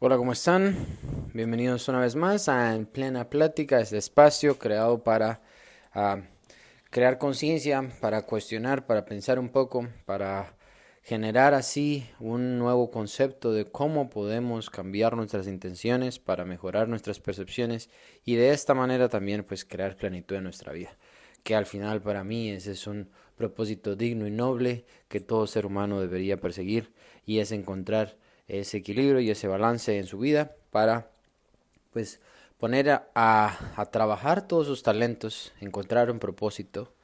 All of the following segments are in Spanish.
Hola, ¿cómo están? Bienvenidos una vez más a En Plena Plática, este espacio creado para ah, crear conciencia, para cuestionar, para pensar un poco, para generar así un nuevo concepto de cómo podemos cambiar nuestras intenciones para mejorar nuestras percepciones y de esta manera también pues crear plenitud en nuestra vida. Que al final para mí ese es un propósito digno y noble que todo ser humano debería perseguir y es encontrar ese equilibrio y ese balance en su vida para pues poner a trabajar todos sus talentos, encontrar un propósito,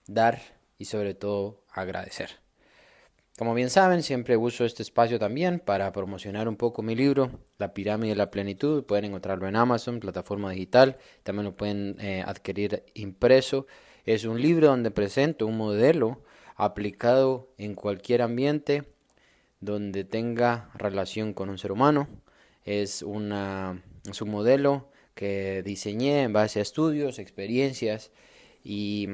dar y sobre todo agradecer. Como bien saben, siempre uso este espacio también para promocionar un poco mi libro, La Pirámide de la Plenitud. Pueden encontrarlo en Amazon, plataforma digital. También lo pueden adquirir impreso. Es un libro donde presento un modelo aplicado en cualquier ambiente donde tenga relación con un ser humano. Es un modelo que diseñé en base a estudios, experiencias y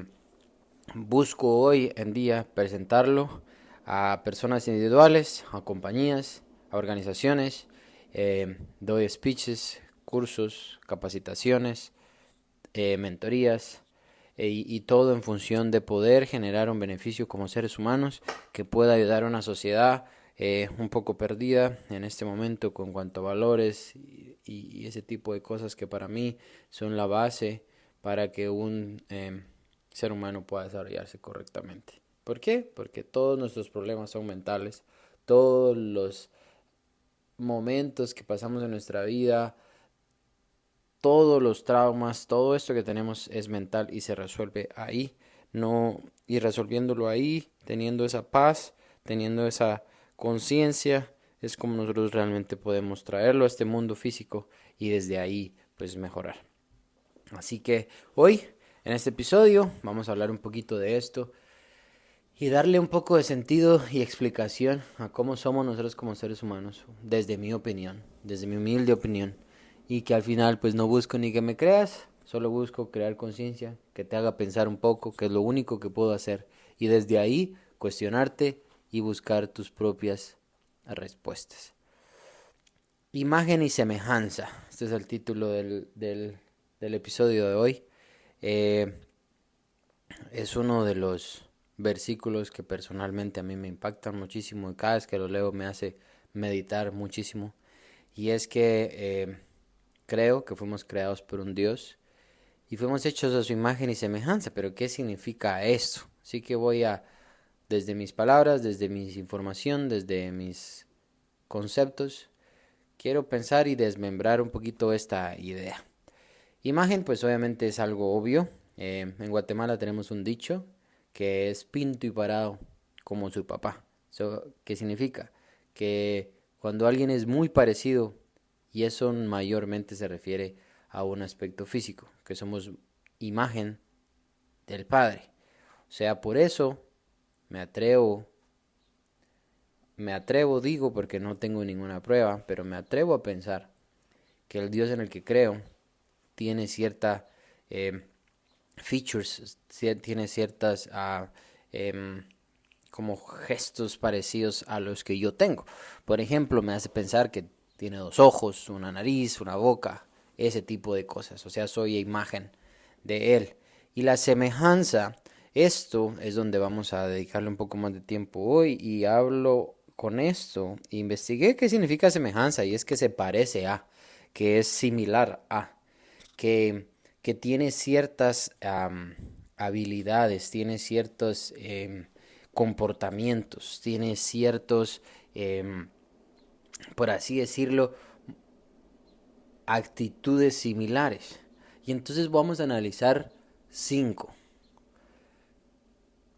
busco hoy en día presentarlo a personas individuales, a compañías, a organizaciones. Doy speeches, cursos, capacitaciones, mentorías y todo en función de poder generar un beneficio como seres humanos que pueda ayudar a una sociedad un poco perdida en este momento con cuanto a valores y ese tipo de cosas que para mí son la base para que un ser humano pueda desarrollarse correctamente. ¿Por qué? Porque todos nuestros problemas son mentales, todos los momentos que pasamos en nuestra vida, todos los traumas, todo esto que tenemos es mental y se resuelve ahí, no, y resolviéndolo ahí, teniendo esa paz, teniendo esa conciencia, es como nosotros realmente podemos traerlo a este mundo físico y desde ahí pues mejorar. Así que hoy en este episodio vamos a hablar un poquito de esto y darle un poco de sentido y explicación a cómo somos nosotros como seres humanos, desde mi opinión, desde mi humilde opinión. Y que al final pues no busco ni que me creas, solo busco crear conciencia, que te haga pensar un poco, que es lo único que puedo hacer. Y desde ahí cuestionarte y buscar tus propias respuestas. Imagen y semejanza. Este es el título del episodio de hoy. Eh, es uno de los versículos que personalmente a mí me impactan muchísimo y cada vez que lo leo me hace meditar muchísimo. Y es que creo que fuimos creados por un Dios y fuimos hechos a su imagen y semejanza. Pero ¿qué significa esto? Así que voy a, desde mis palabras, desde mi información, desde mis conceptos, quiero pensar y desmembrar un poquito esta idea. Imagen, pues obviamente es algo obvio. En Guatemala tenemos un dicho que es pinto y parado como su papá. ¿Qué significa? Que cuando alguien es muy parecido, y eso mayormente se refiere a un aspecto físico, que somos imagen del Padre. O sea, por eso me atrevo, me atrevo digo porque no tengo ninguna prueba, pero me atrevo a pensar que el Dios en el que creo tiene cierta eh, features, tiene ciertas como gestos parecidos a los que yo tengo. Por ejemplo, me hace pensar que tiene dos ojos, una nariz, una boca, ese tipo de cosas. O sea, soy imagen de él. Y la semejanza, esto es donde vamos a dedicarle un poco más de tiempo hoy y hablo con esto. Investigué qué significa semejanza y es que se parece a, que es similar a que, que tiene ciertas habilidades, tiene ciertos comportamientos, tiene ciertos, por así decirlo, actitudes similares. Y entonces vamos a analizar cinco.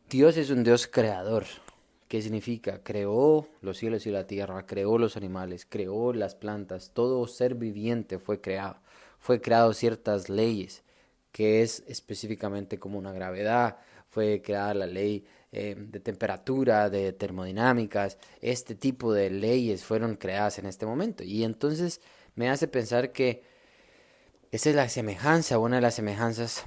Dios es un Dios creador. ¿Qué significa? Creó los cielos y la tierra, creó los animales, creó las plantas, todo ser viviente fue creado. Fue creado ciertas leyes, que es específicamente como una gravedad, fue creada la ley de temperatura, de termodinámicas, este tipo de leyes fueron creadas en este momento. Y entonces me hace pensar que esa es la semejanza, una de las semejanzas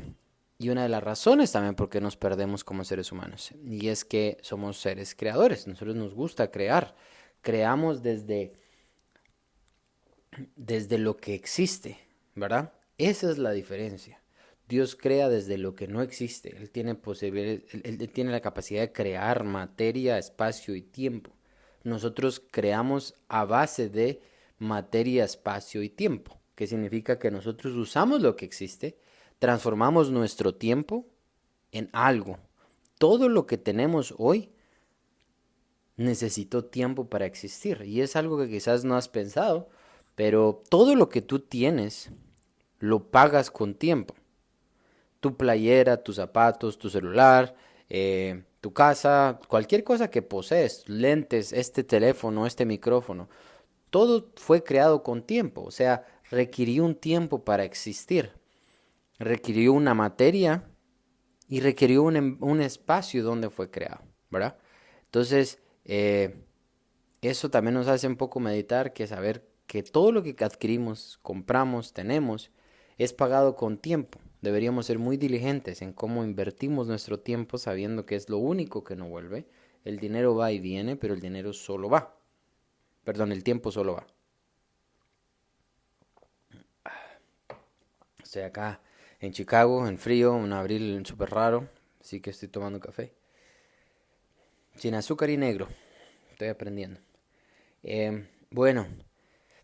y una de las razones también por qué nos perdemos como seres humanos. Y es que somos seres creadores, nosotros nos gusta crear. Creamos desde desde lo que existe, ¿verdad? Esa es la diferencia. Dios crea desde lo que no existe. Él tiene él tiene la capacidad de crear materia, espacio y tiempo. Nosotros creamos a base de materia, espacio y tiempo, que significa que nosotros usamos lo que existe, transformamos nuestro tiempo en algo. Todo lo que tenemos hoy necesitó tiempo para existir. Y es algo que quizás no has pensado, pero todo lo que tú tienes lo pagas con tiempo. Tu playera, tus zapatos, tu celular, tu casa, cualquier cosa que posees, lentes, este teléfono, este micrófono, todo fue creado con tiempo. O sea, requirió un tiempo para existir. Requirió una materia y requirió un espacio donde fue creado, ¿verdad? Entonces, eso también nos hace un poco meditar, que saber que todo lo que adquirimos, compramos, tenemos, es pagado con tiempo. Deberíamos ser muy diligentes en cómo invertimos nuestro tiempo sabiendo que es lo único que no vuelve. El dinero va y viene, pero el dinero solo va. Perdón, el tiempo solo va. Estoy acá en Chicago, en frío, un abril súper raro, así que estoy tomando café. Sin azúcar y negro, estoy aprendiendo. Bueno,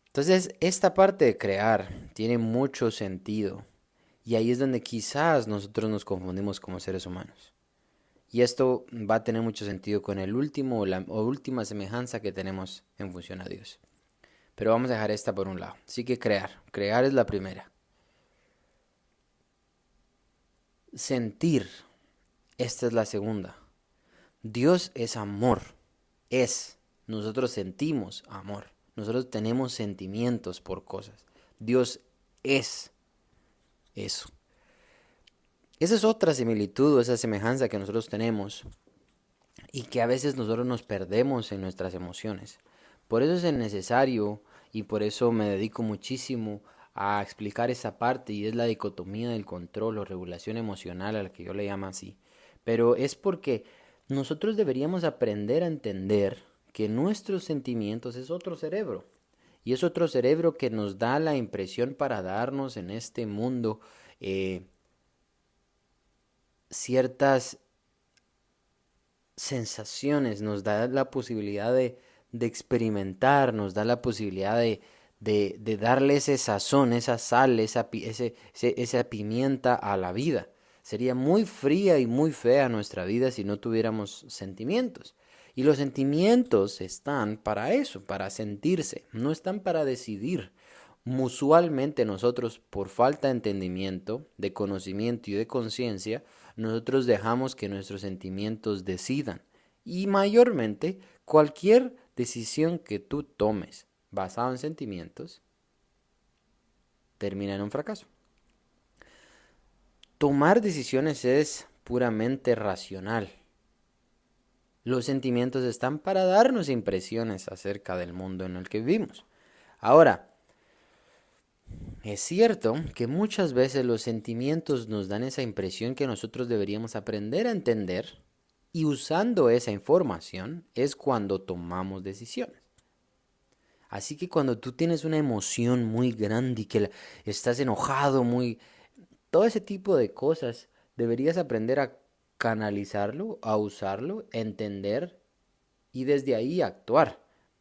entonces esta parte de crear tiene mucho sentido y ahí es donde quizás nosotros nos confundimos como seres humanos. Y esto va a tener mucho sentido con el último o última semejanza que tenemos en función a Dios. Pero vamos a dejar esta por un lado. Así que crear es la primera. Sentir, esta es la segunda. Dios es amor, es. Nosotros sentimos amor, nosotros tenemos sentimientos por cosas. Dios es eso. Esa es otra similitud o esa semejanza que nosotros tenemos y que a veces nosotros nos perdemos en nuestras emociones. Por eso es necesario y por eso me dedico muchísimo a explicar esa parte y es la dicotomía del control o regulación emocional a la que yo le llamo así. Pero es porque nosotros deberíamos aprender a entender que nuestros sentimientos es otro cerebro. Y es otro cerebro que nos da la impresión para darnos en este mundo ciertas sensaciones, nos da la posibilidad de experimentar, nos da la posibilidad de darle ese sazón, esa sal, esa pimienta a la vida. Sería muy fría y muy fea nuestra vida si no tuviéramos sentimientos. Y los sentimientos están para eso, para sentirse, no están para decidir. Usualmente nosotros, por falta de entendimiento, de conocimiento y de conciencia, nosotros dejamos que nuestros sentimientos decidan. Y mayormente, cualquier decisión que tú tomes basada en sentimientos, termina en un fracaso. Tomar decisiones es puramente racional. Los sentimientos están para darnos impresiones acerca del mundo en el que vivimos. Ahora, es cierto que muchas veces los sentimientos nos dan esa impresión que nosotros deberíamos aprender a entender y usando esa información es cuando tomamos decisiones. Así que cuando tú tienes una emoción muy grande y que estás enojado, todo ese tipo de cosas, deberías aprender a canalizarlo, a usarlo, entender y desde ahí actuar,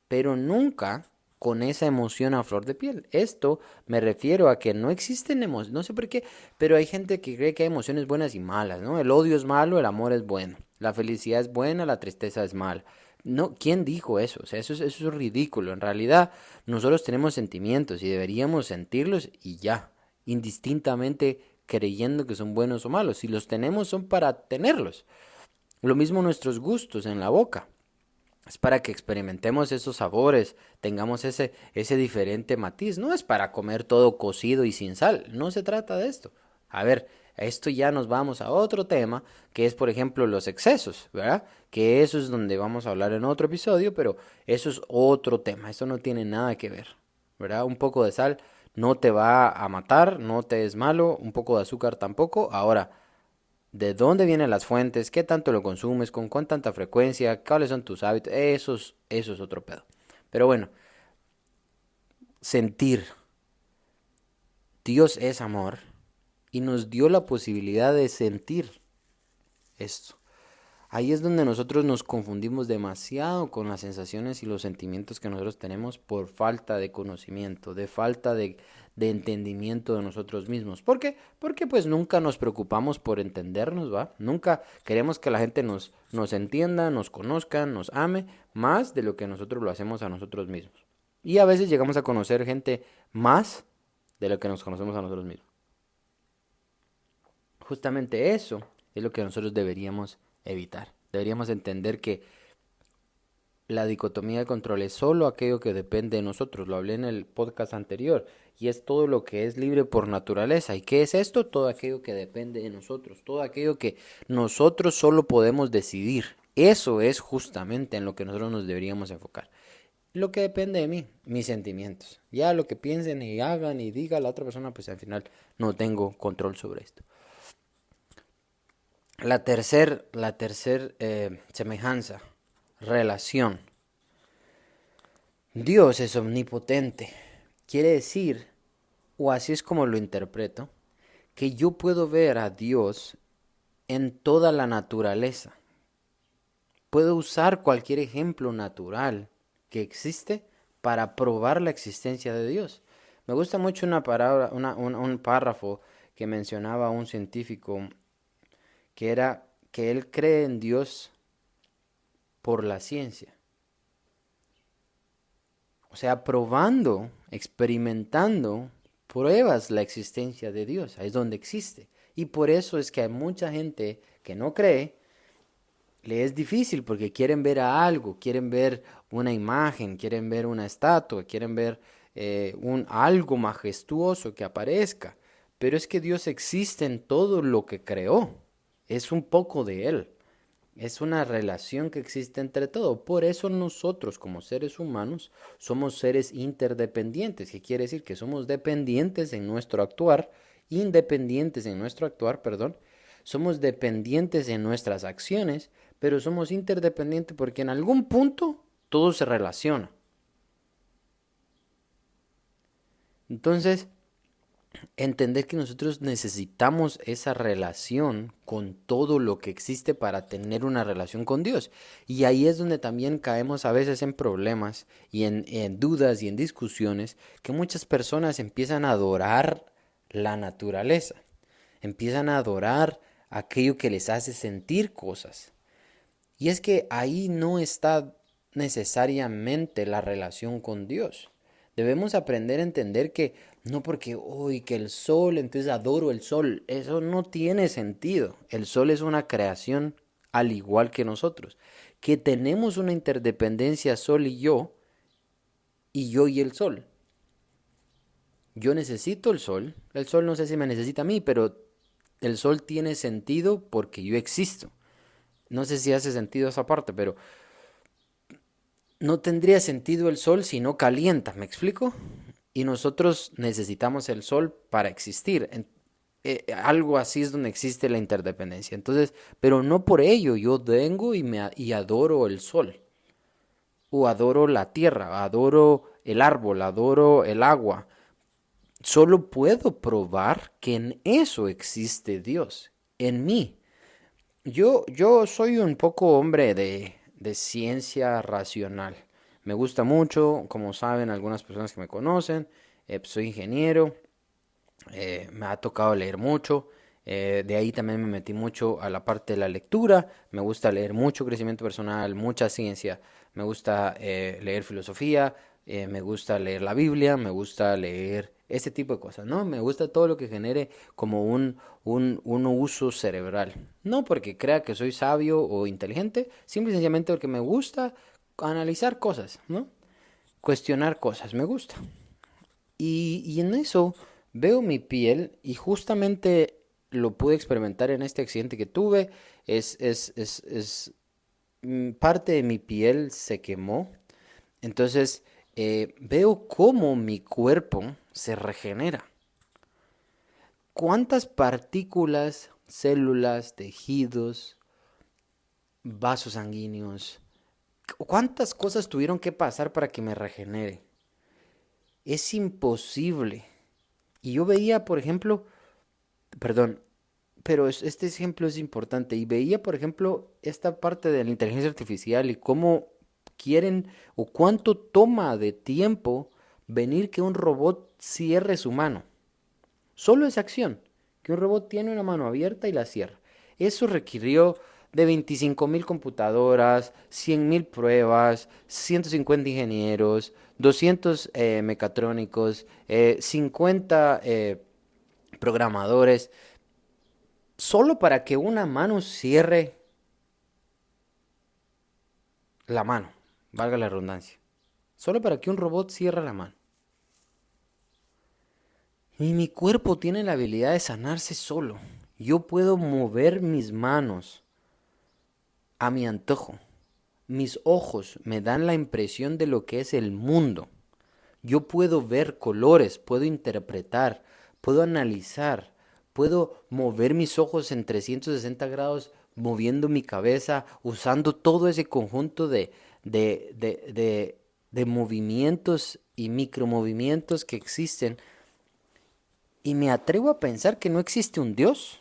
pero nunca con esa emoción a flor de piel. Esto me refiero a que no existen emociones, no sé por qué, pero hay gente que cree que hay emociones buenas y malas, ¿no? El odio es malo, el amor es bueno, la felicidad es buena, la tristeza es mala. No, ¿quién dijo eso? O sea, eso es ridículo. En realidad, nosotros tenemos sentimientos y deberíamos sentirlos y ya, indistintamente creyendo que son buenos o malos. Si los tenemos son para tenerlos. Lo mismo nuestros gustos en la boca. Es para que experimentemos esos sabores, tengamos ese diferente matiz. No es para comer todo cocido y sin sal. No se trata de esto. A ver, esto ya nos vamos a otro tema, que es por ejemplo los excesos, ¿verdad? Que eso es donde vamos a hablar en otro episodio, pero eso es otro tema. Eso no tiene nada que ver, ¿verdad? Un poco de sal no te va a matar, no te es malo, un poco de azúcar tampoco. Ahora, de dónde vienen las fuentes, qué tanto lo consumes, con cuán tanta frecuencia, cuáles son tus hábitos, eso es otro pedo. Pero bueno, sentir. Dios es amor y nos dio la posibilidad de sentir esto. Ahí es donde nosotros nos confundimos demasiado con las sensaciones y los sentimientos que nosotros tenemos por falta de conocimiento, de falta de entendimiento de nosotros mismos. ¿Por qué? Porque pues nunca nos preocupamos por entendernos, ¿va? Nunca queremos que la gente nos entienda, nos conozca, nos ame, más de lo que nosotros lo hacemos a nosotros mismos. Y a veces llegamos a conocer gente más de lo que nos conocemos a nosotros mismos. Justamente eso es lo que nosotros deberíamos evitar. Deberíamos entender que la dicotomía de control es solo aquello que depende de nosotros. Lo hablé en el podcast anterior. Y es todo lo que es libre por naturaleza. ¿Y qué es esto? Todo aquello que depende de nosotros. Todo aquello que nosotros solo podemos decidir. Eso es justamente en lo que nosotros nos deberíamos enfocar. Lo que depende de mí, mis sentimientos. Ya lo que piensen y hagan y diga la otra persona, pues al final no tengo control sobre esto. La tercer semejanza, relación. Dios es omnipotente. Quiere decir, o así es como lo interpreto, que yo puedo ver a Dios en toda la naturaleza. Puedo usar cualquier ejemplo natural que existe para probar la existencia de Dios. Me gusta mucho una palabra, un párrafo que mencionaba un científico que era que él cree en Dios por la ciencia. O sea, probando, experimentando, pruebas la existencia de Dios. Ahí es donde existe. Y por eso es que hay mucha gente que no cree, le es difícil porque quieren ver a algo, quieren ver una imagen, quieren ver una estatua, quieren ver algo majestuoso que aparezca. Pero es que Dios existe en todo lo que creó. Es un poco de Él. Es una relación que existe entre todo. Por eso nosotros como seres humanos somos seres interdependientes, que quiere decir que somos dependientes en nuestro actuar, independientes en nuestro actuar, perdón. Somos dependientes en nuestras acciones, pero somos interdependientes porque en algún punto todo se relaciona. Entonces, entender que nosotros necesitamos esa relación con todo lo que existe para tener una relación con Dios. Y ahí es donde también caemos a veces en problemas y en dudas y en discusiones que muchas personas empiezan a adorar la naturaleza, empiezan a adorar aquello que les hace sentir cosas. Y es que ahí no está necesariamente la relación con Dios. Debemos aprender a entender que no porque hoy que el sol, entonces adoro el sol, eso no tiene sentido. El sol es una creación al igual que nosotros, que tenemos una interdependencia sol y yo y el sol. Yo necesito el sol no sé si me necesita a mí, pero el sol tiene sentido porque yo existo. No sé si hace sentido esa parte, pero no tendría sentido el sol si no calienta, ¿me explico? Y nosotros necesitamos el sol para existir. Algo así es donde existe la interdependencia. Entonces, pero no por ello yo vengo y adoro el sol, o adoro la tierra, adoro el árbol, adoro el agua. Solo puedo probar que en eso existe Dios, en mí. Yo soy un poco hombre de ciencia racional. Me gusta mucho, como saben algunas personas que me conocen, soy ingeniero, me ha tocado leer mucho, de ahí también me metí mucho a la parte de la lectura, me gusta leer mucho crecimiento personal, mucha ciencia, me gusta leer filosofía, me gusta leer la Biblia, me gusta leer ese tipo de cosas, ¿no? Me gusta todo lo que genere como un uso cerebral, no porque crea que soy sabio o inteligente, simple y sencillamente porque me gusta analizar cosas, ¿no? Cuestionar cosas, me gusta. Y en eso veo mi piel y justamente lo pude experimentar en este accidente que tuve. Parte de mi piel se quemó. Entonces veo cómo mi cuerpo se regenera. ¿Cuántas partículas, células, tejidos, vasos sanguíneos, cuántas cosas tuvieron que pasar para que me regenere? Es imposible. Y yo veía, por ejemplo, perdón, pero este ejemplo es importante. Y veía, por ejemplo, esta parte de la inteligencia artificial y cómo quieren o cuánto toma de tiempo venir que un robot cierre su mano. Solo esa acción, que un robot tiene una mano abierta y la cierra. Eso requirió de 25.000 computadoras, 100.000 pruebas, 150 ingenieros, 200 mecatrónicos, 50 programadores, solo para que una mano cierre la mano, valga la redundancia. Solo para que un robot cierre la mano. Y mi cuerpo tiene la habilidad de sanarse solo. Yo puedo mover mis manos a mi antojo. Mis ojos me dan la impresión de lo que es el mundo. Yo puedo ver colores, puedo interpretar, puedo analizar, puedo mover mis ojos en 360 grados, moviendo mi cabeza, usando todo ese conjunto de movimientos y micromovimientos que existen. Y me atrevo a pensar que no existe un Dios.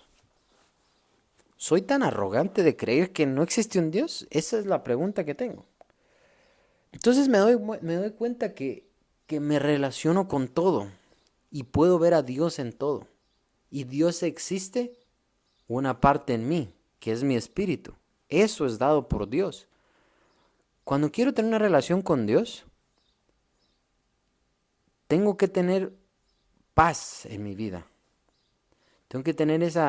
¿Soy tan arrogante de creer que no existe un Dios? Esa es la pregunta que tengo. Entonces me doy cuenta que me relaciono con todo y puedo ver a Dios en todo. Y Dios existe una parte en mí, que es mi espíritu. Eso es dado por Dios. Cuando quiero tener una relación con Dios, tengo que tener paz en mi vida. Tengo que tener ese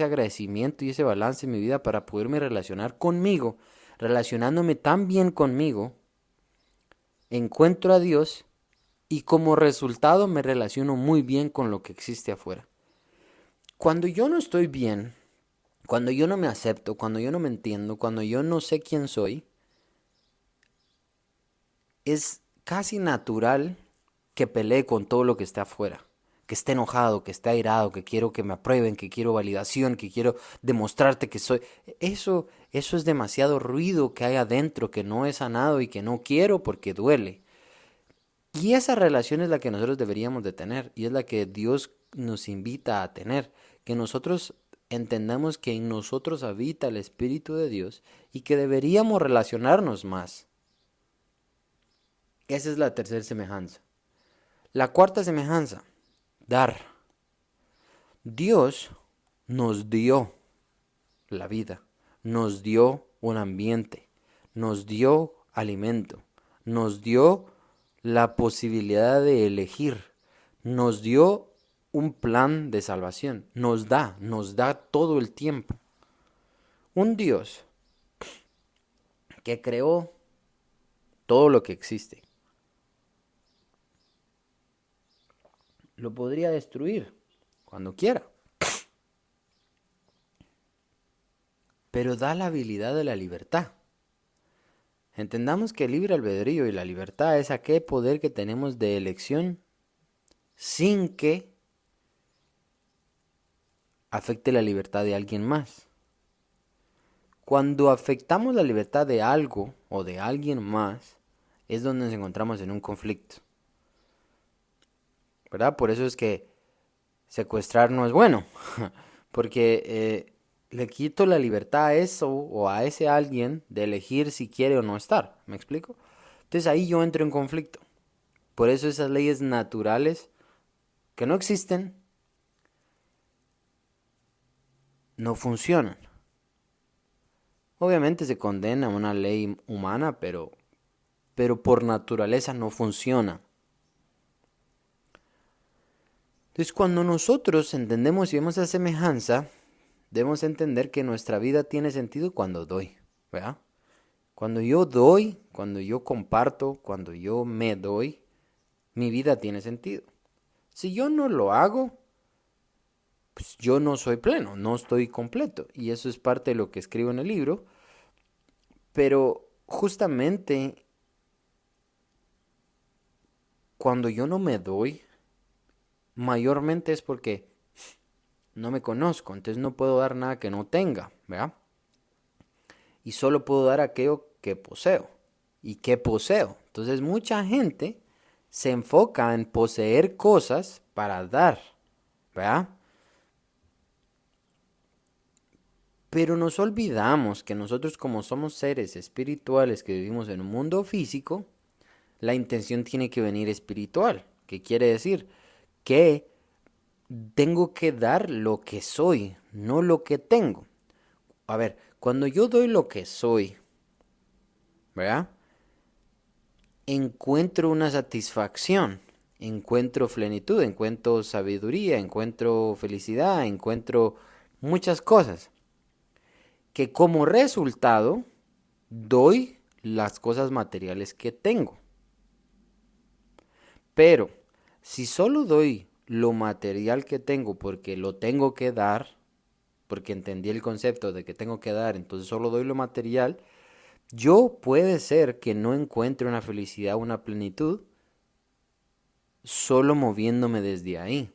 agradecimiento y ese balance en mi vida para poderme relacionar conmigo. Relacionándome tan bien conmigo, encuentro a Dios y como resultado me relaciono muy bien con lo que existe afuera. Cuando yo no estoy bien, cuando yo no me acepto, cuando yo no me entiendo, cuando yo no sé quién soy, es casi natural que pelee con todo lo que está afuera. Que esté enojado, que esté airado, que quiero que me aprueben, que quiero validación, que quiero demostrarte que soy. Eso es demasiado ruido que hay adentro, que no he sanado y que no quiero porque duele. Y esa relación es la que nosotros deberíamos de tener y es la que Dios nos invita a tener. Que nosotros entendamos que en nosotros habita el Espíritu de Dios y que deberíamos relacionarnos más. Esa es la tercera semejanza. La cuarta semejanza, dar. Dios nos dio la vida, nos dio un ambiente, nos dio alimento, nos dio la posibilidad de elegir, nos dio un plan de salvación, nos da todo el tiempo. Un Dios que creó todo lo que existe, lo podría destruir cuando quiera, pero da la habilidad de la libertad. Entendamos que el libre albedrío y la libertad es aquel poder que tenemos de elección sin que afecte la libertad de alguien más. Cuando afectamos la libertad de algo o de alguien más, es donde nos encontramos en un conflicto. ¿Verdad? Por eso es que secuestrar no es bueno, porque le quito la libertad a eso o a ese alguien de elegir si quiere o no estar. ¿Me explico? Entonces ahí yo entro en conflicto. Por eso esas leyes naturales que no existen no funcionan. Obviamente se condena una ley humana, pero por naturaleza no funciona. Entonces cuando nosotros entendemos y vemos esa semejanza, debemos entender que nuestra vida tiene sentido cuando doy, ¿verdad? Cuando yo doy, cuando yo comparto, cuando yo me doy, mi vida tiene sentido. Si yo no lo hago, pues yo no soy pleno, no estoy completo. Y eso es parte de lo que escribo en el libro. Pero justamente cuando yo no me doy, mayormente es porque no me conozco, entonces no puedo dar nada que no tenga, ¿verdad? Y solo puedo dar aquello que poseo. ¿Y qué poseo? Entonces mucha gente se enfoca en poseer cosas para dar, ¿verdad? Pero nos olvidamos que nosotros como somos seres espirituales que vivimos en un mundo físico, la intención tiene que venir espiritual. ¿Qué quiere decir? Que tengo que dar lo que soy, no lo que tengo. A ver, cuando yo doy lo que soy, ¿verdad? Encuentro una satisfacción, encuentro plenitud, encuentro sabiduría, encuentro felicidad, encuentro muchas cosas. Que como resultado doy las cosas materiales que tengo. Pero si solo doy lo material que tengo porque lo tengo que dar, porque entendí el concepto de que tengo que dar, entonces solo doy lo material, yo puede ser que no encuentre una felicidad, una plenitud, solo moviéndome desde ahí.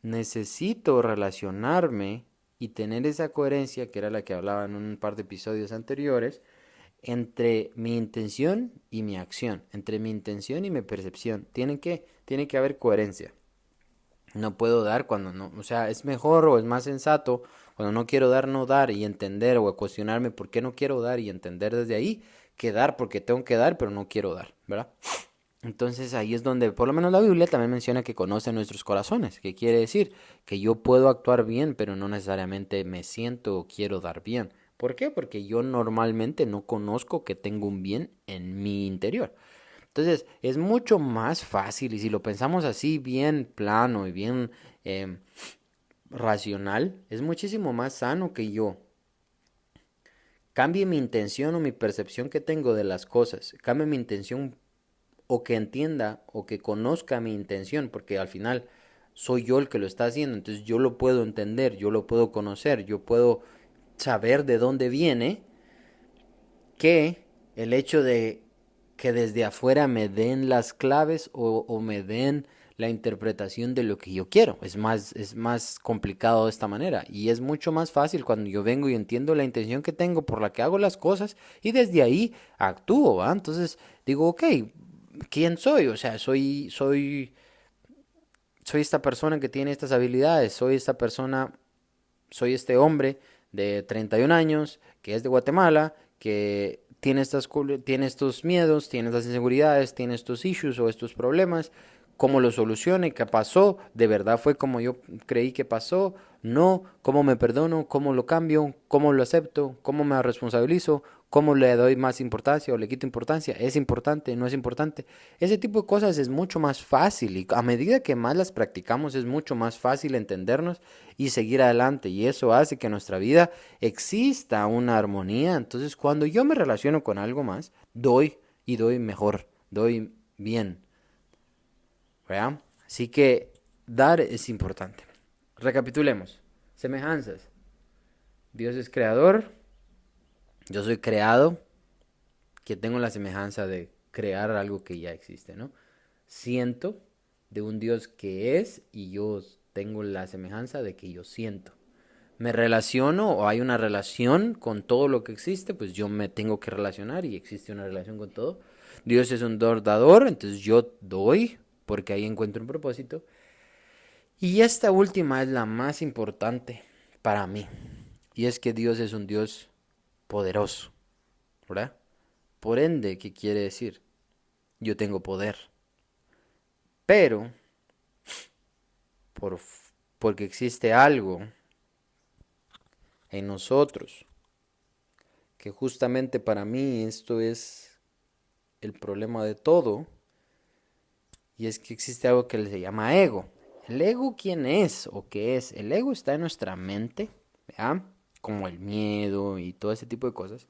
Necesito relacionarme y tener esa coherencia, que era la que hablaba en un par de episodios anteriores, entre mi intención y mi acción, entre mi intención y mi percepción. Tiene que haber coherencia. No puedo dar cuando no, o sea, es mejor o es más sensato cuando no quiero dar, no dar y entender o cuestionarme por qué no quiero dar y entender desde ahí que dar porque tengo que dar, pero no quiero dar, ¿verdad? Entonces ahí es donde, por lo menos la Biblia también menciona que conoce nuestros corazones, que quiere decir que yo puedo actuar bien, pero no necesariamente me siento o quiero dar bien. ¿Por qué? Porque yo normalmente no conozco que tengo un bien en mi interior. Entonces es mucho más fácil y si lo pensamos así bien plano y bien eh, racional, es muchísimo más sano que yo cambie mi intención o mi percepción que tengo de las cosas, cambie mi intención o que entienda o que conozca mi intención, porque al final soy yo el que lo está haciendo, entonces yo lo puedo entender, yo lo puedo conocer, yo puedo saber de dónde viene, que el hecho de que desde afuera me den las claves o me den la interpretación de lo que yo quiero. Es más complicado de esta manera y es mucho más fácil cuando yo vengo y entiendo la intención que tengo por la que hago las cosas y desde ahí actúo, ¿va? Entonces digo, ok, ¿quién soy? O sea, soy esta persona que tiene estas habilidades, soy esta persona, soy este hombre de 31 años que es de Guatemala, que tiene estos miedos, tiene estas inseguridades, tiene estos issues o estos problemas, cómo lo solucione, qué pasó, de verdad fue como yo creí que pasó, no, cómo me perdono, cómo lo cambio, cómo lo acepto, cómo me responsabilizo, cómo le doy más importancia o le quito importancia, es importante, no es importante. Ese tipo de cosas es mucho más fácil y a medida que más las practicamos es mucho más fácil entendernos y seguir adelante y eso hace que en nuestra vida exista una armonía. Entonces cuando yo me relaciono con algo más, doy y doy mejor, doy bien, ¿verdad? Así que dar es importante. Recapitulemos. Semejanzas. Dios es creador, yo soy creado, que tengo la semejanza de crear algo que ya existe, ¿no? Siento de un Dios que es y yo tengo la semejanza de que yo siento. Me relaciono o hay una relación con todo lo que existe, pues yo me tengo que relacionar y existe una relación con todo. Dios es un dador, entonces yo doy porque ahí encuentro un propósito. Y esta última es la más importante para mí. Y es que Dios es un Dios poderoso, ¿verdad? Por ende, ¿qué quiere decir? Yo tengo poder. Pero, por, porque existe algo en nosotros, que justamente para mí esto es el problema de todo, y es que existe algo que se llama ego. ¿El ego quién es o qué es? El ego está en nuestra mente, ¿verdad? Como el miedo y todo ese tipo de cosas,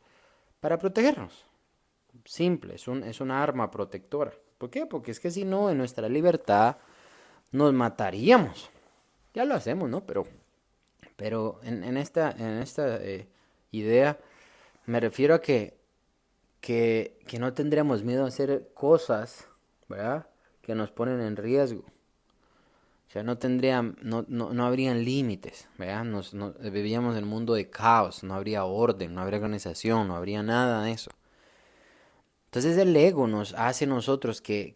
para protegernos. Simple, es una arma protectora. ¿Por qué? Porque es que si no, en nuestra libertad nos mataríamos. Ya lo hacemos, ¿no? Pero en esta idea me refiero a que no tendríamos miedo a hacer cosas, ¿verdad? Que nos ponen en riesgo. O sea, no habrían límites, ¿verdad? Vivíamos en un mundo de caos, no habría orden, no habría organización, no habría nada de eso. Entonces el ego nos hace nosotros que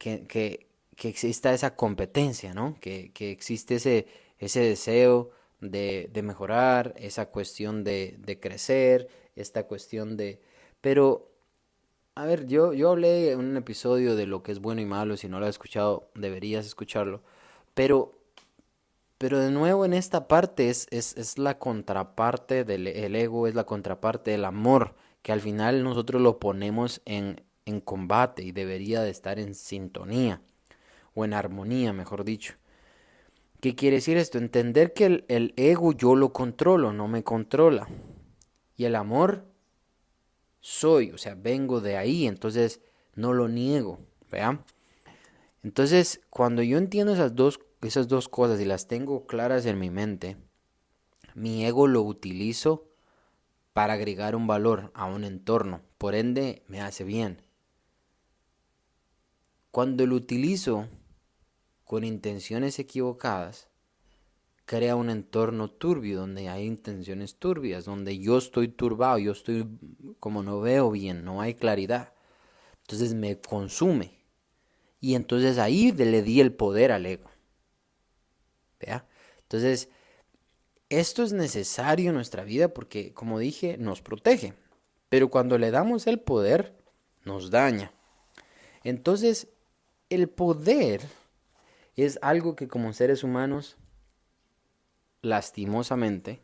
exista esa competencia, ¿no? Que existe ese deseo de mejorar, esa cuestión de crecer, esta cuestión de... Pero, a ver, yo hablé en un episodio de lo que es bueno y malo, si no lo has escuchado, deberías escucharlo. Pero, pero de nuevo en esta parte es la contraparte del el ego, es la contraparte del amor, que al final nosotros lo ponemos en combate y debería de estar en sintonía o en armonía, mejor dicho. ¿Qué quiere decir esto? Entender que el ego yo lo controlo, no me controla. Y el amor soy, o sea, vengo de ahí, entonces no lo niego, ¿vean? Entonces, cuando yo entiendo esas dos cosas y las tengo claras en mi mente, mi ego lo utilizo para agregar un valor a un entorno, por ende me hace bien. Cuando lo utilizo con intenciones equivocadas, crea un entorno turbio, donde hay intenciones turbias, donde yo estoy turbado, yo estoy como no veo bien, no hay claridad. Entonces me consume. Y entonces ahí le di el poder al ego. ¿Vea? Entonces, esto es necesario en nuestra vida porque, como dije, nos protege. Pero cuando le damos el poder, nos daña. Entonces, el poder es algo que como seres humanos, lastimosamente,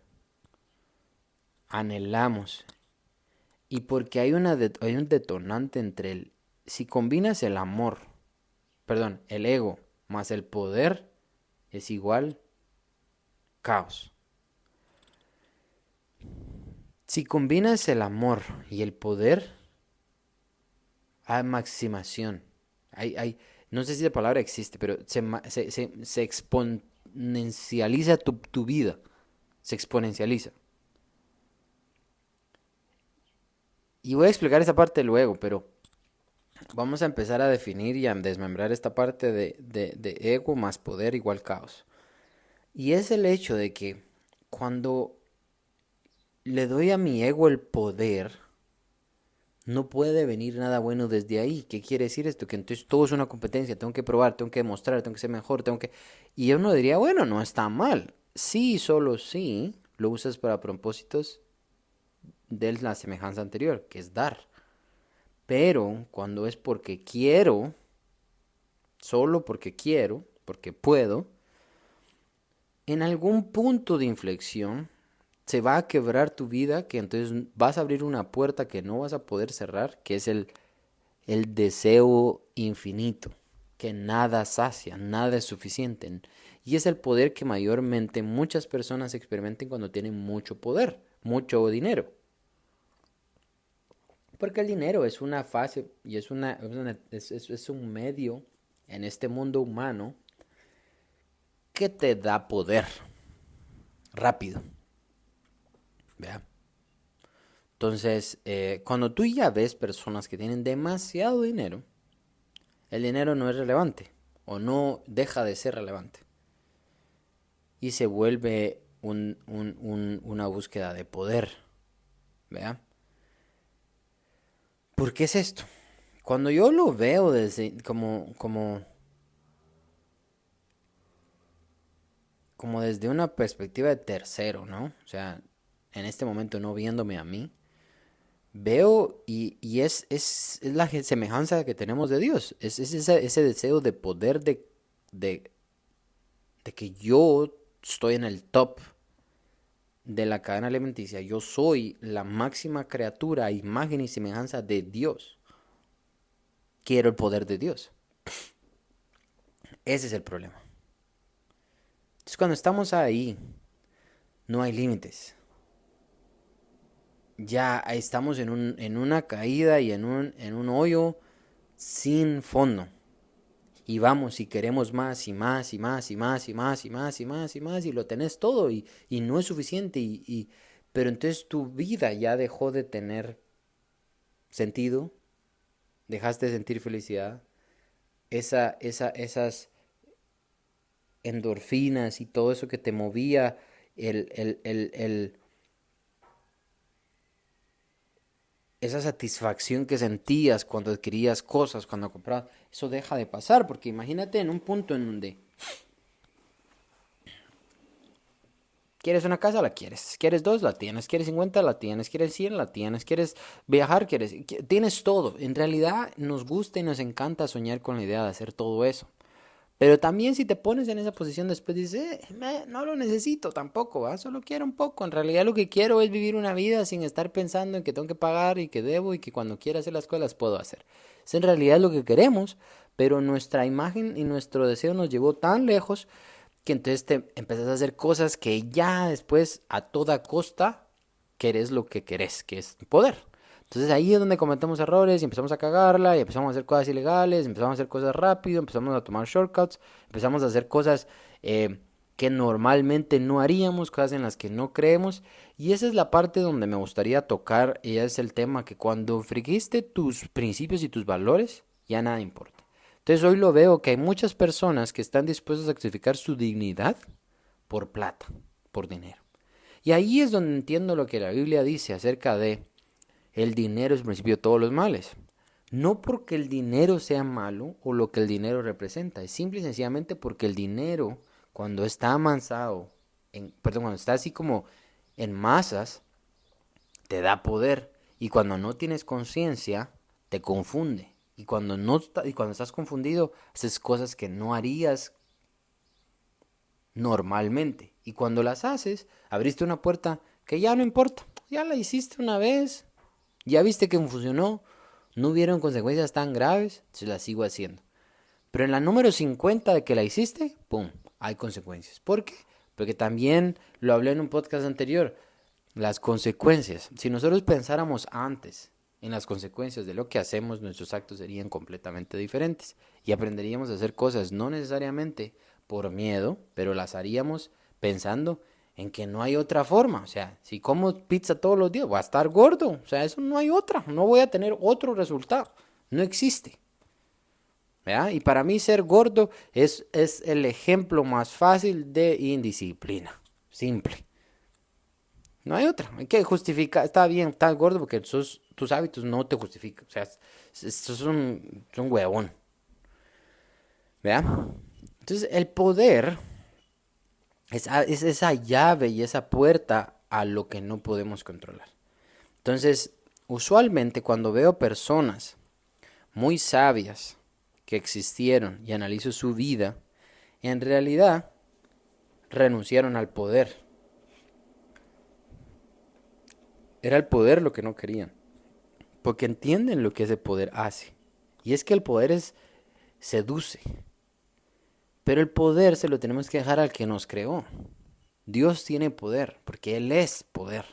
anhelamos. Y porque hay un detonante entre el... Si combinas el amor, perdón, el ego más el poder, es igual caos. Si combinas el amor y el poder, hay maximación. No sé si la palabra existe, pero se exponencializa tu vida. Se exponencializa. Y voy a explicar esa parte luego, pero vamos a empezar a definir y a desmembrar esta parte de ego más poder igual caos. Y es el hecho de que cuando le doy a mi ego el poder, no puede venir nada bueno desde ahí. ¿Qué quiere decir esto? Que entonces todo es una competencia, tengo que probar, tengo que demostrar, tengo que ser mejor, tengo que... Y uno diría, bueno, no está mal. Sí, solo sí, lo usas para propósitos de la semejanza anterior, que es dar. Pero cuando es porque quiero, solo porque quiero, porque puedo, en algún punto de inflexión se va a quebrar tu vida, que entonces vas a abrir una puerta que no vas a poder cerrar, que es el deseo infinito, que nada sacia, nada es suficiente. Y es el poder que mayormente muchas personas experimentan cuando tienen mucho poder, mucho dinero. Porque el dinero es una fase y es un medio en este mundo humano que te da poder rápido. ¿Vea? Entonces, cuando tú ya ves personas que tienen demasiado dinero, el dinero no es relevante o no deja de ser relevante y se vuelve una búsqueda de poder. ¿Vea? ¿Por qué es esto? Cuando yo lo veo desde como desde una perspectiva de tercero, ¿no? O sea, en este momento no viéndome a mí, veo y es la semejanza que tenemos de Dios. Es ese deseo de poder de, de que yo estoy en el top de la cadena alimenticia. Yo soy la máxima criatura, imagen y semejanza de Dios. Quiero el poder de Dios. Ese es el problema. Entonces cuando estamos ahí, no hay límites. Ya estamos en una caída y en un hoyo sin fondo. Y vamos y queremos más y más y más y más y más y más y más y más y lo tenés todo y no es suficiente pero entonces tu vida ya dejó de tener sentido, dejaste de sentir felicidad, esas endorfinas y todo eso que te movía, el, el, el, el, esa satisfacción que sentías cuando adquirías cosas, cuando comprabas, eso deja de pasar, porque imagínate en un punto en donde quieres una casa, la quieres, quieres dos, la tienes, quieres 50, la tienes, quieres 100, la tienes, quieres viajar, tienes todo. En realidad nos gusta y nos encanta soñar con la idea de hacer todo eso. Pero también si te pones en esa posición después dices, no lo necesito tampoco, ¿va? Solo quiero un poco. En realidad lo que quiero es vivir una vida sin estar pensando en que tengo que pagar y que debo y que cuando quiera hacer las cosas las puedo hacer. Es en realidad lo que queremos, pero nuestra imagen y nuestro deseo nos llevó tan lejos que entonces te empezás a hacer cosas que ya después a toda costa querés lo que querés, que es poder. Entonces ahí es donde cometemos errores y empezamos a cagarla y empezamos a hacer cosas ilegales, empezamos a hacer cosas rápido, empezamos a tomar shortcuts, empezamos a hacer cosas que normalmente no haríamos, cosas en las que no creemos. Y esa es la parte donde me gustaría tocar y es el tema que cuando frigiste tus principios y tus valores, ya nada importa. Entonces hoy lo veo que hay muchas personas que están dispuestas a sacrificar su dignidad por plata, por dinero. Y ahí es donde entiendo lo que la Biblia dice acerca de el dinero es el principio de todos los males. No porque el dinero sea malo o lo que el dinero representa, es simple y sencillamente porque el dinero, cuando está amansado, cuando está así como en masas, te da poder. Y cuando no tienes conciencia, te confunde. Y cuando estás confundido, haces cosas que no harías normalmente. Y cuando las haces, abriste una puerta que ya no importa. Ya la hiciste una vez, ya viste que funcionó, no hubieron consecuencias tan graves, se la sigo haciendo. Pero en la número 50 de que la hiciste, ¡pum!, hay consecuencias. ¿Por qué? Porque también lo hablé en un podcast anterior, las consecuencias. Si nosotros pensáramos antes en las consecuencias de lo que hacemos, nuestros actos serían completamente diferentes. Y aprenderíamos a hacer cosas no necesariamente por miedo, pero las haríamos pensando en que no hay otra forma. O sea, si como pizza todos los días, voy a estar gordo. O sea, eso no hay otra. No voy a tener otro resultado. No existe. ¿Verdad? Y para mí ser gordo es el ejemplo más fácil de indisciplina. Simple. No hay otra. Hay que justificar. Está bien, estás gordo porque tus hábitos no te justifican. O sea, sos un huevón. ¿Verdad? Entonces, el poder es esa llave y esa puerta a lo que no podemos controlar. Entonces, usualmente cuando veo personas muy sabias que existieron y analizo su vida, en realidad renunciaron al poder. Era el poder lo que no querían, porque entienden lo que ese poder hace. Y es que el poder seduce, pero el poder se lo tenemos que dejar al que nos creó. Dios tiene poder, porque Él es poder.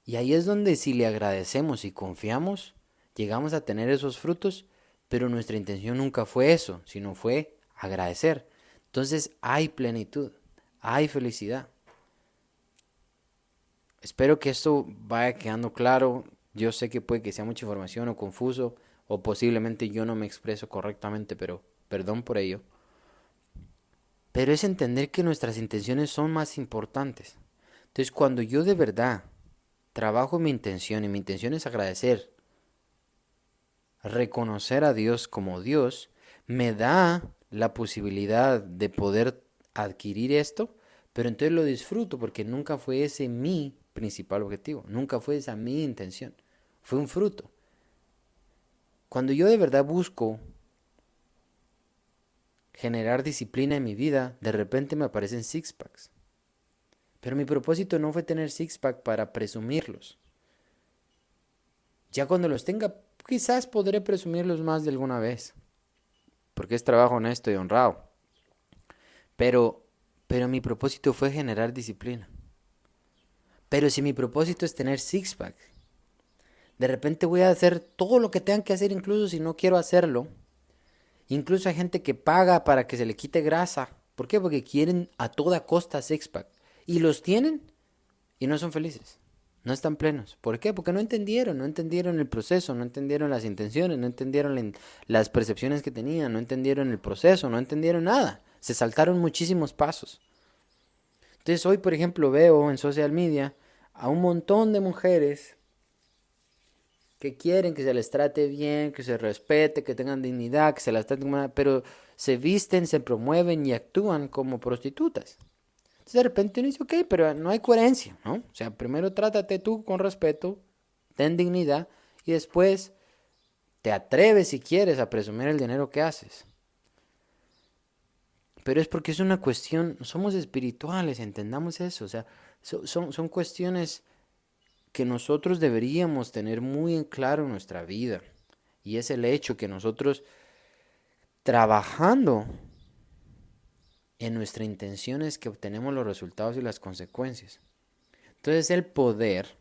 Y ahí es donde si le agradecemos y confiamos, llegamos a tener esos frutos, pero nuestra intención nunca fue eso, sino fue agradecer. Entonces hay plenitud, hay felicidad. Espero que esto vaya quedando claro. Yo sé que puede que sea mucha información o confuso, o posiblemente yo no me expreso correctamente, pero perdón por ello. Pero es entender que nuestras intenciones son más importantes. Entonces cuando yo de verdad trabajo mi intención y mi intención es agradecer, reconocer a Dios como Dios, me da la posibilidad de poder adquirir esto, pero entonces lo disfruto porque nunca fue ese mi principal objetivo, nunca fue esa mi intención, fue un fruto. Cuando yo de verdad busco generar disciplina en mi vida, de repente me aparecen six packs. Pero mi propósito no fue tener six pack para presumirlos. Ya cuando los tenga, quizás podré presumirlos más de alguna vez, porque es trabajo honesto y honrado. Pero, pero mi propósito fue generar disciplina. Pero si mi propósito es tener six pack, de repente voy a hacer todo lo que tengan que hacer, incluso si no quiero hacerlo. Incluso hay gente que paga para que se le quite grasa. ¿Por qué? Porque quieren a toda costa six pack. Y los tienen y no son felices. No están plenos. ¿Por qué? Porque no entendieron el proceso, no entendieron las intenciones, no entendieron las percepciones que tenían, no entendieron el proceso, no entendieron nada. Se saltaron muchísimos pasos. Entonces hoy, por ejemplo, veo en social media a un montón de mujeres que quieren que se les trate bien, que se respete, que tengan dignidad, que se las trate como pero se visten, se promueven y actúan como prostitutas. Entonces de repente uno dice, ok, pero no hay coherencia, ¿no? O sea, primero trátate tú con respeto, ten dignidad y después te atreves si quieres a presumir el dinero que haces. Pero es porque es una cuestión, somos espirituales, entendamos eso, o sea, son cuestiones que nosotros deberíamos tener muy en claro en nuestra vida. Y es el hecho que nosotros trabajando en nuestra intención es que obtenemos los resultados y las consecuencias. Entonces el poder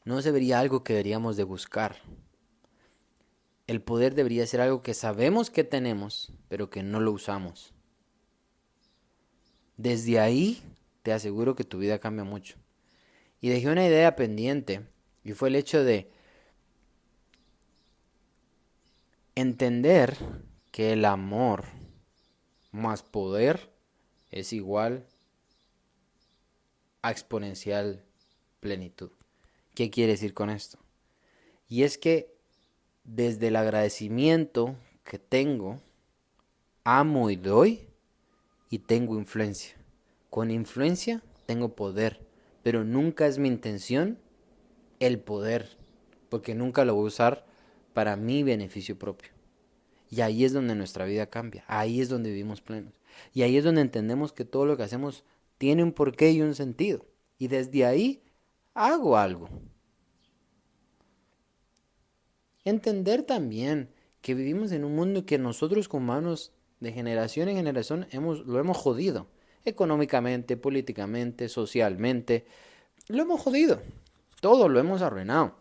no sería algo que deberíamos de buscar. El poder debería ser algo que sabemos que tenemos, pero que no lo usamos. Desde ahí te aseguro que tu vida cambia mucho. Y dejé una idea pendiente, y fue el hecho de entender que el amor más poder es igual a exponencial plenitud. ¿Qué quiere decir con esto? Y es que desde el agradecimiento que tengo, amo y doy y tengo influencia. Con influencia tengo poder, pero nunca es mi intención el poder, porque nunca lo voy a usar para mi beneficio propio. Y ahí es donde nuestra vida cambia, ahí es donde vivimos plenos. Y ahí es donde entendemos que todo lo que hacemos tiene un porqué y un sentido. Y desde ahí hago algo. Entender también que vivimos en un mundo que nosotros como humanos de generación en generación lo hemos jodido. Económicamente, políticamente, socialmente. Lo hemos jodido. Todo lo hemos arruinado.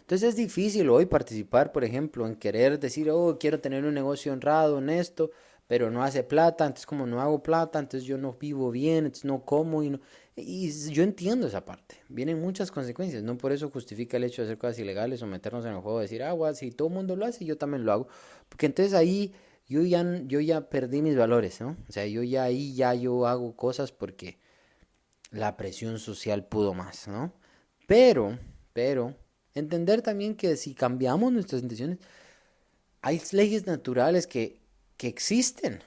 Entonces es difícil hoy participar, por ejemplo, en querer decir, oh, quiero tener un negocio honrado, honesto, pero no hace plata, entonces como no hago plata, entonces yo no vivo bien, entonces no como y no... Y yo entiendo esa parte, vienen muchas consecuencias, no por eso justifica el hecho de hacer cosas ilegales o meternos en el juego de decir, ah, si todo el mundo lo hace, yo también lo hago, porque entonces ahí yo ya perdí mis valores, ¿no? O sea, yo hago cosas porque la presión social pudo más, ¿no? Pero, entender también que si cambiamos nuestras intenciones, hay leyes naturales que existen.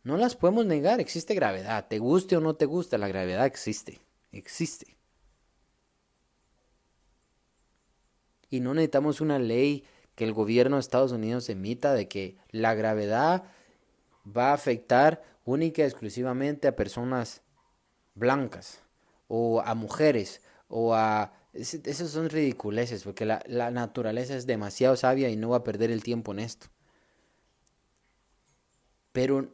No las podemos negar, existe gravedad. Te guste o no te gusta, la gravedad existe. Existe. Y no necesitamos una ley que el gobierno de Estados Unidos emita de que la gravedad va a afectar única y exclusivamente a personas blancas o a mujeres o a... Esos son ridiculeces porque la naturaleza es demasiado sabia y no va a perder el tiempo en esto. Pero,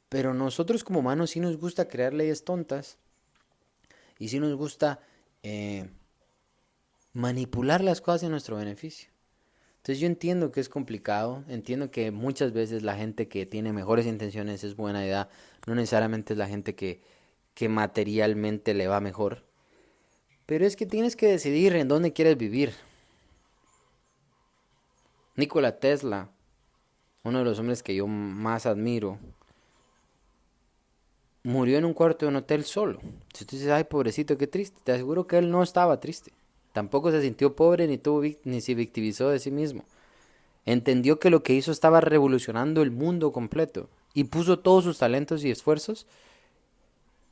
pero nosotros como humanos sí nos gusta crear leyes tontas y sí nos gusta eh, manipular las cosas en nuestro beneficio. Entonces yo entiendo que es complicado, entiendo que muchas veces la gente que tiene mejores intenciones es buena idea, no necesariamente es la gente que materialmente le va mejor. Pero es que tienes que decidir en dónde quieres vivir. Nikola Tesla, uno de los hombres que yo más admiro, murió en un cuarto de un hotel solo. Si tú dices, ay, pobrecito, qué triste, te aseguro que él no estaba triste. Tampoco se sintió pobre ni se victimizó de sí mismo. Entendió que lo que hizo estaba revolucionando el mundo completo y puso todos sus talentos y esfuerzos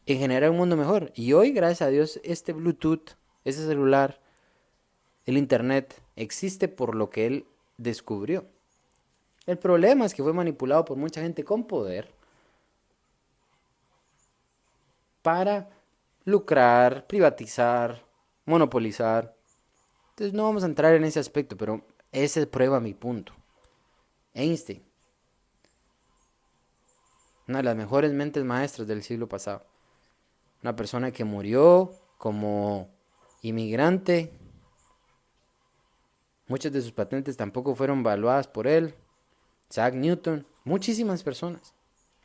en generar un mundo mejor. Y hoy, gracias a Dios, este Bluetooth, ese celular, el Internet, existe por lo que él descubrió. El problema es que fue manipulado por mucha gente con poder para lucrar, privatizar, monopolizar. Entonces no vamos a entrar en ese aspecto, pero ese prueba mi punto. Einstein, una de las mejores mentes maestras del siglo pasado. Una persona que murió como inmigrante. Muchas de sus patentes tampoco fueron evaluadas por él. Isaac Newton, muchísimas personas.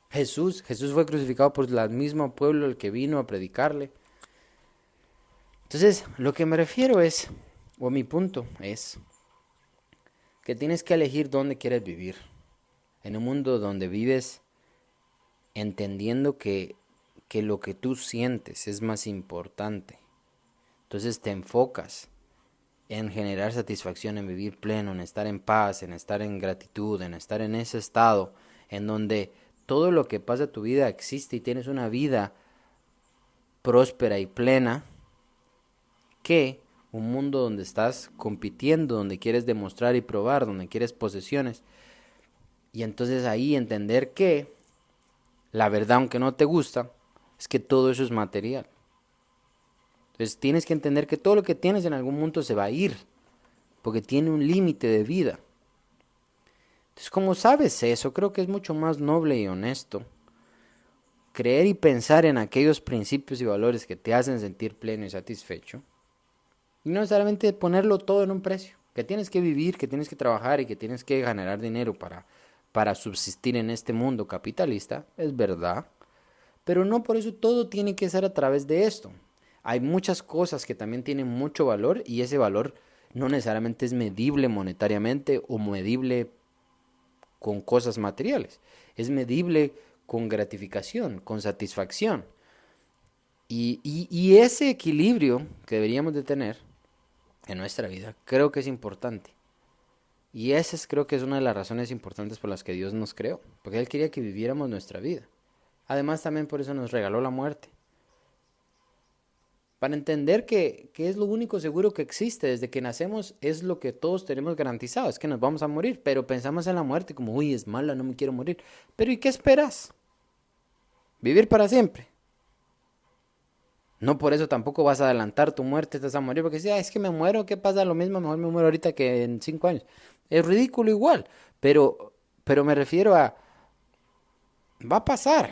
Jesús fue crucificado por el mismo pueblo al que vino a predicarle. Entonces, lo que me refiero es, o mi punto es, que tienes que elegir dónde quieres vivir. En un mundo donde vives entendiendo que lo que tú sientes es más importante. Entonces te enfocas en generar satisfacción, en vivir pleno, en estar en paz, en estar en gratitud, en estar en ese estado en donde todo lo que pasa en tu vida existe y tienes una vida próspera y plena, que un mundo donde estás compitiendo, donde quieres demostrar y probar, donde quieres posesiones. Y entonces ahí entender que la verdad, aunque no te gusta, es que todo eso es material. Entonces tienes que entender que todo lo que tienes en algún momento se va a ir, porque tiene un límite de vida. Entonces, como sabes eso, creo que es mucho más noble y honesto creer y pensar en aquellos principios y valores que te hacen sentir pleno y satisfecho, y no necesariamente ponerlo todo en un precio, que tienes que vivir, que tienes que trabajar y que tienes que generar dinero para subsistir en este mundo capitalista, es verdad, pero no por eso todo tiene que ser a través de esto. Hay muchas cosas que también tienen mucho valor y ese valor no necesariamente es medible monetariamente o medible con cosas materiales, es medible con gratificación, con satisfacción. Y ese equilibrio que deberíamos de tener en nuestra vida creo que es importante. Y creo que es una de las razones importantes por las que Dios nos creó, porque Él quería que viviéramos nuestra vida. Además también por eso nos regaló la muerte, para entender que es lo único seguro que existe. Desde que nacemos es lo que todos tenemos garantizado, es que nos vamos a morir, pero pensamos en la muerte como, uy, es mala, no me quiero morir. Pero ¿y qué esperas? ¿Vivir para siempre? No por eso tampoco vas a adelantar tu muerte, te vas a morir, porque si es que me muero, ¿qué pasa? Lo mismo, mejor me muero ahorita que en 5 años. Es ridículo igual, pero me refiero a, va a pasar,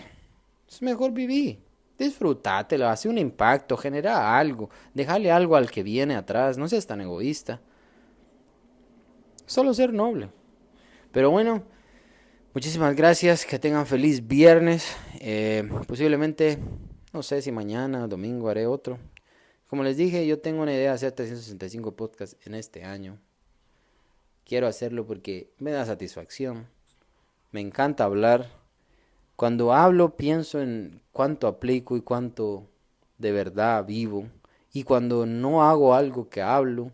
es mejor vivir. Disfrútatelo, hace un impacto, genera algo, déjale algo al que viene atrás, no seas tan egoísta. Solo ser noble. Pero bueno, muchísimas gracias, que tengan feliz viernes. Posiblemente, no sé si mañana, domingo haré otro. Como les dije, yo tengo una idea de hacer 365 podcasts en este año. Quiero hacerlo porque me da satisfacción. Me encanta hablar. Cuando hablo pienso en cuánto aplico y cuánto de verdad vivo. Y cuando no hago algo que hablo,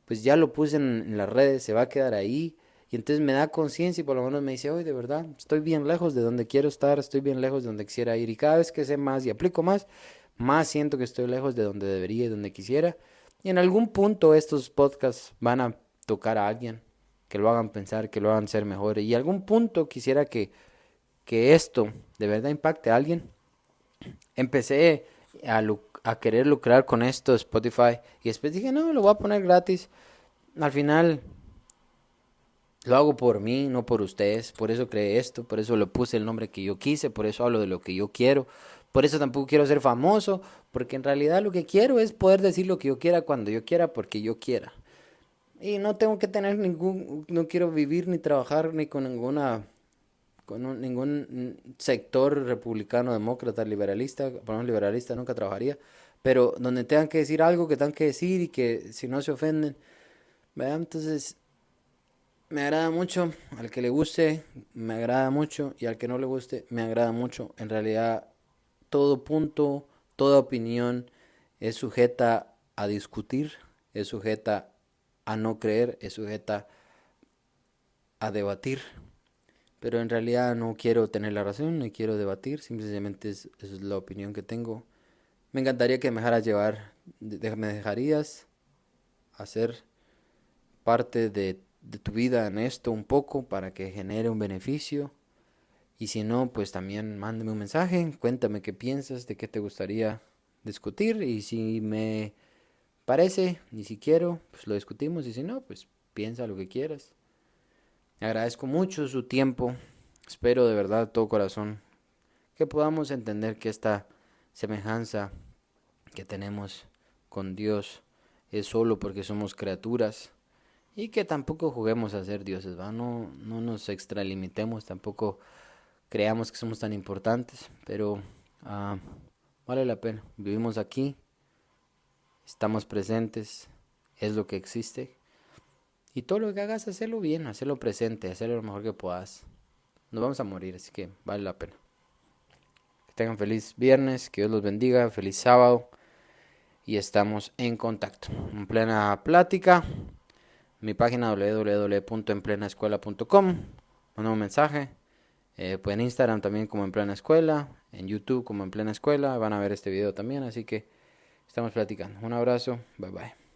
pues ya lo puse en las redes, se va a quedar ahí. Y entonces me da conciencia y por lo menos me dice, oye, de verdad, estoy bien lejos de donde quiero estar, estoy bien lejos de donde quisiera ir. Y cada vez que sé más y aplico más, más siento que estoy lejos de donde debería y donde quisiera. Y en algún punto estos podcasts van a tocar a alguien, que lo hagan pensar, que lo hagan ser mejor. Y algún punto quisiera que esto de verdad impacte a alguien. Empecé a querer lucrar con esto Spotify y después dije, no, lo voy a poner gratis. Al final lo hago por mí, no por ustedes. Por eso creé esto, por eso le puse el nombre que yo quise, por eso hablo de lo que yo quiero. Por eso tampoco quiero ser famoso, porque en realidad lo que quiero es poder decir lo que yo quiera cuando yo quiera, porque yo quiera. Y no tengo que tener no quiero vivir ni trabajar ni con ningún sector republicano, demócrata, liberalista. Por lo menos liberalista nunca trabajaría, pero donde tengan que decir algo que tengan que decir y que si no se ofenden, ¿verdad? Entonces me agrada mucho, al que le guste me agrada mucho y al que no le guste me agrada mucho. En realidad todo punto, toda opinión es sujeta a discutir, es sujeta a no creer, es sujeta a debatir. Pero en realidad no quiero tener la razón, ni quiero debatir, simplemente es la opinión que tengo. Me encantaría que me dejaras llevar, me dejarías hacer parte de tu vida en esto un poco para que genere un beneficio. Y si no, pues también mándame un mensaje, cuéntame qué piensas, de qué te gustaría discutir. Y si me parece, y si quiero, pues lo discutimos. Y si no, pues piensa lo que quieras. Agradezco mucho su tiempo. Espero de verdad, de todo corazón, que podamos entender que esta semejanza que tenemos con Dios es solo porque somos criaturas y que tampoco juguemos a ser dioses, ¿va? No nos extralimitemos, tampoco creamos que somos tan importantes, pero vale la pena. Vivimos aquí, estamos presentes, es lo que existe. Y todo lo que hagas, hacerlo bien, hacerlo presente, hacerlo lo mejor que puedas. Nos vamos a morir, así que vale la pena. Que tengan feliz viernes, que Dios los bendiga, feliz sábado. y estamos en contacto. En plena plática, mi página www.enplenaescuela.com, manda un mensaje, pues en Instagram también como En Plena Escuela, en YouTube como En Plena Escuela, van a ver este video también, así que estamos platicando. Un abrazo, bye bye.